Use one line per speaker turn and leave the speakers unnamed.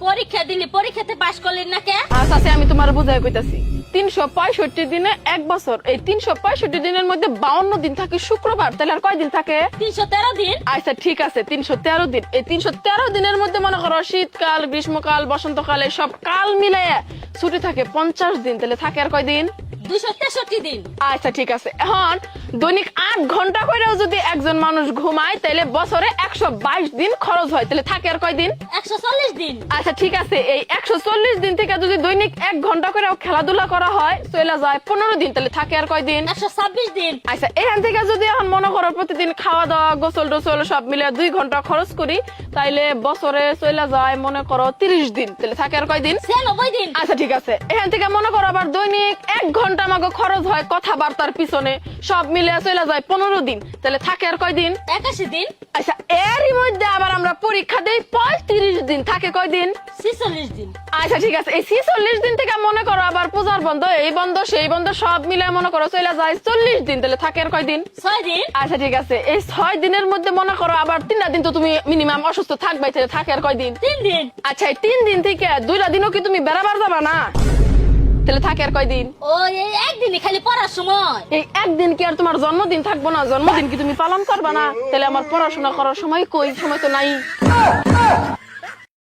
পরীক্ষা দিলি, পরীক্ষাতে পাশ করলি না কে?
আচ্ছা আমি তোমার বুঝাই কইতাছি। 365 দিনে এক বছর, এই 365 দিনের মধ্যে 52 দিন থাকে শুক্রবার, তাহলে আর কয় দিন থাকে?
313 দিন।
আচ্ছা ঠিক আছে, 313 দিন। এই 313 দিনের মধ্যে মনে করো শীতকাল, গ্রীষ্মকাল, বসন্তকাল সব কাল মিলাইয়া ছুটি থাকে 50 দিন, তাহলে থাকে আর কয় দিন?
263 দিন।
আচ্ছা ঠিক আছে, এখন দৈনিক 8 ঘন্টা করেও যদি একজন মানুষ ঘুমায় তাহলে বছরে 122 দিন খরচ হয়, তাহলে থাকে আর কয় দিন?
140 দিন।
আচ্ছা ঠিক আছে, এই 140 দিন থেকে যদি দৈনিক 1 ঘন্টা করেও খেলাধুলা করা হয় চলে যায় 15 দিন, তাহলে থাকে আর কয় দিন?
126 দিন।
আচ্ছা এখান থেকে যদি এখন মনে করো প্রতিদিন খাওয়া দাওয়া গোসল টোসল সব মিলে 2 ঘন্টা খরচ করি, তাইলে বছরে চলে যায় মনে করো 30 দিন, তাহলে থাকে আর কয় দিন?
96 দিন।
আচ্ছা ঠিক আছে, এখান থেকে মনে করো আবার দৈনিক 1 ঘন্টা আমাকে খরচ হয় কথাবার্তার পিছনে, সব মিলে চলে যায় 15 দিন, তাহলে থাকে আর কয় দিন?
81 দিন।
আচ্ছা এরই মধ্যে আবার আমরা পরীক্ষা দেই 35 দিন, থাকে কয় দিন?
46 দিন।
আচ্ছা ঠিক আছে, এই 46 দিন থেকে মনে করো আবার পূজার বন্ধ, এই বন্ধ সেই বন্ধ সব মিলে মনে করো চলে যায় 40 দিন, তাহলে থাকে আর কয় দিন?
6 দিন।
আচ্ছা ঠিক আছে, এই 6 দিনের মধ্যে মনে করো আবার 3টা দিন তো তুমি মিনিমাম অসুস্থ থাকবাই, তাহলে থাকে আর কয় দিন?
3 দিন।
আচ্ছা এই 3 দিন থেকে 2টা দিনও কি তুমি বেড়াবার যাবা না, তাহলে থাকে আর কয় দিন?
ও এই একদিনই খালি পড়ার সময়।
এই একদিন কি আর তোমার জন্মদিন থাকবো না? জন্মদিন কি তুমি পালন করবা না? তাহলে আমার পড়াশোনা করার সময় কই? সময় তো নাই।